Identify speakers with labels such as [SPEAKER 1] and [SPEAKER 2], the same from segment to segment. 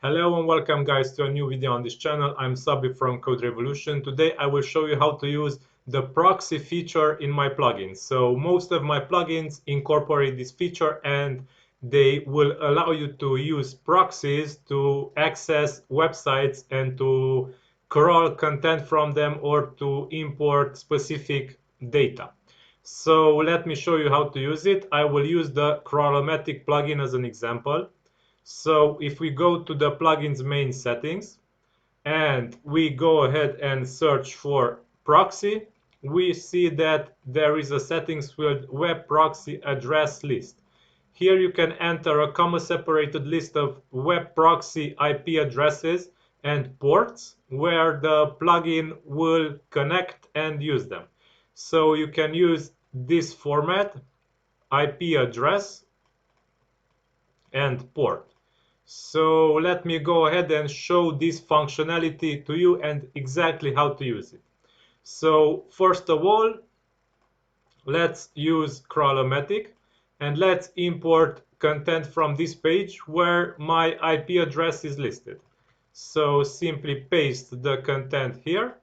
[SPEAKER 1] Hello and welcome guys to a new video on this channel. I'm Szabi from CodeRevolution. Today I will show you how to use the proxy feature in my plugins. So most of my plugins incorporate this feature and they will allow you to use proxies to access websites and to crawl content from them or to import specific data. So let me show you how to use it. I will use the Crawlomatic plugin as an example. So if we go to the plugins main settings and we go ahead and search for proxy, we see that there is a settings field web proxy address list. Here you can enter a comma separated list of web proxy IP addresses and ports where the plugin will connect and use them. So you can use this format, IP address and port. So let me go ahead and show this functionality to you and exactly how to use it. So first of all, let's use Crawlomatic and let's import content from this page where my IP address is listed. So simply paste the content here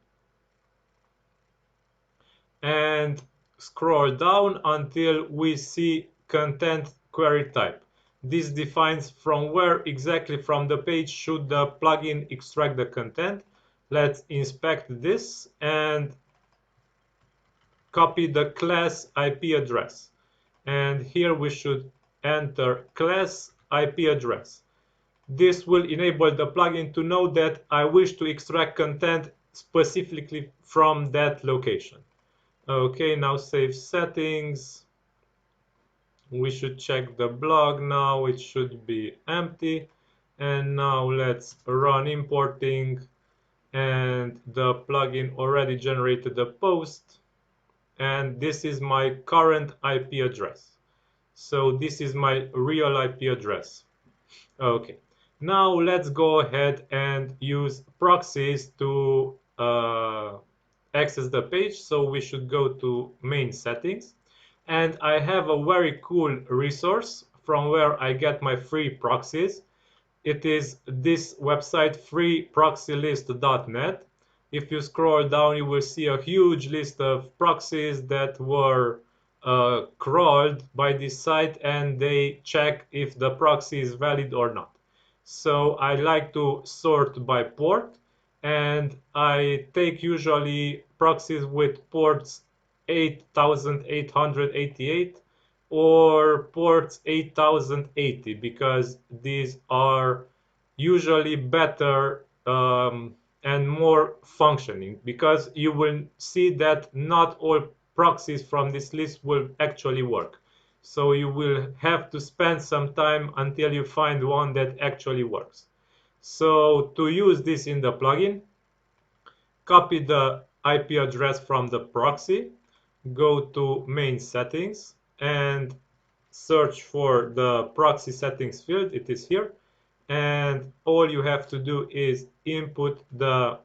[SPEAKER 1] and scroll down until we see content query type. This defines from where exactly from the page should the plugin extract the content. Let's inspect this and copy the class IP address. And here we should enter class IP address. This will enable the plugin to know that I wish to extract content specifically from that location. Okay, now save settings. We should check the blog now, it should be empty. And now let's run importing, and the plugin already generated a post, and this is my current IP address. So this is my real IP address. Okay, now let's go ahead and use proxies to access the page. So we should go to main settings. And I have a very cool resource from where I get my free proxies. It is this website freeproxylist.net. If you scroll down, you will see a huge list of proxies that were crawled by this site, and they check if the proxy is valid or not. So I like to sort by port, and I take usually proxies with ports 8888 or ports 8080 because these are usually better and more functioning, because you will see that not all proxies from this list will actually work. So you will have to spend some time until you find one that actually works. So to use this in the plugin, copy the IP address from the proxy, go to main settings and search for the proxy settings field. It is here, and all you have to do is input the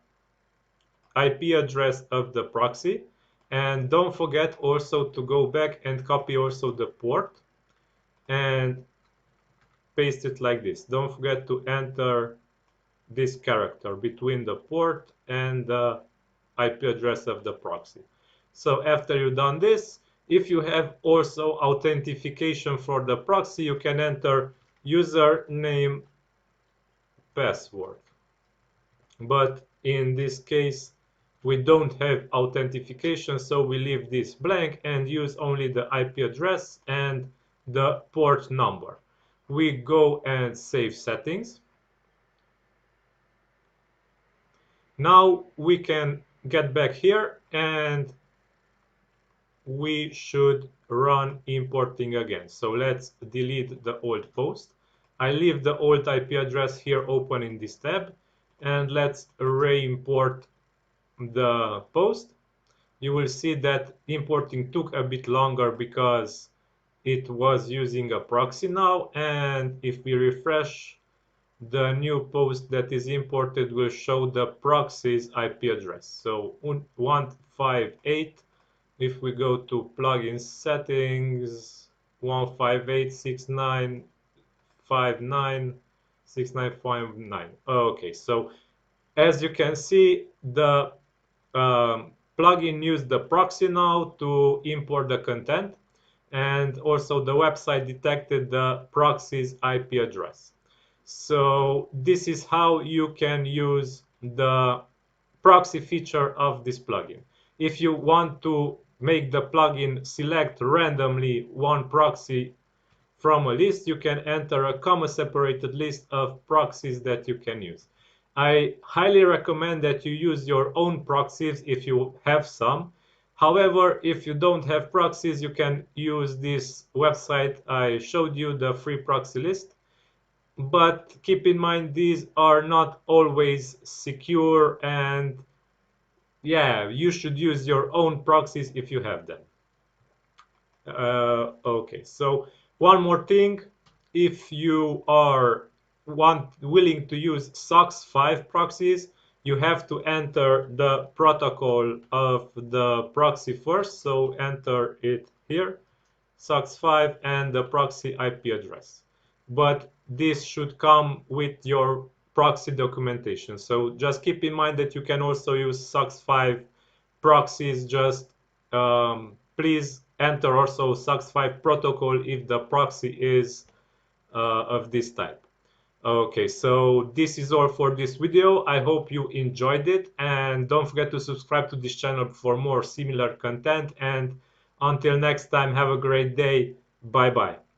[SPEAKER 1] IP address of the proxy, and don't forget also to go back and copy also the port and paste it like this. Don't forget to enter this character between the port and the IP address of the proxy. So after you've done this, if you have also authentication for the proxy, you can enter username password. But in this case, we don't have authentication, so we leave this blank and use only the IP address and the port number. We go and save settings. Now we can get back here and we should run importing again. So let's delete the old post. I leave the old IP address here open in this tab, and let's re-import the post. You will see that importing took a bit longer because it was using a proxy now, and if we refresh, the new post that is imported will show the proxy's IP address. So 158. If we go to plugin settings, 158.69.59 6.9.9. Okay, so as you can see, the plugin used the proxy now to import the content, and also the website detected the proxy's IP address. So this is how you can use the proxy feature of this plugin. If you want to make the plugin select randomly one proxy from a list, you can enter a comma-separated list of proxies that you can use. I highly recommend that you use your own proxies if you have some. However, if you don't have proxies, you can use this website I showed you, the free proxy list. But keep in mind, these are not always secure, and yeah, you should use your own proxies if you have them. Okay, so one more thing, if you are willing to use SOX 5 proxies, you have to enter the protocol of the proxy first. So enter it here, SOX 5 and the proxy IP address. But this should come with your proxy documentation. So just keep in mind that you can also use SOX 5 proxies. Just please enter also SOX 5 protocol if the proxy is of this type. Okay, so this is all for this video. I hope you enjoyed it, and don't forget to subscribe to this channel for more similar content. And until next time, have a great day. Bye bye.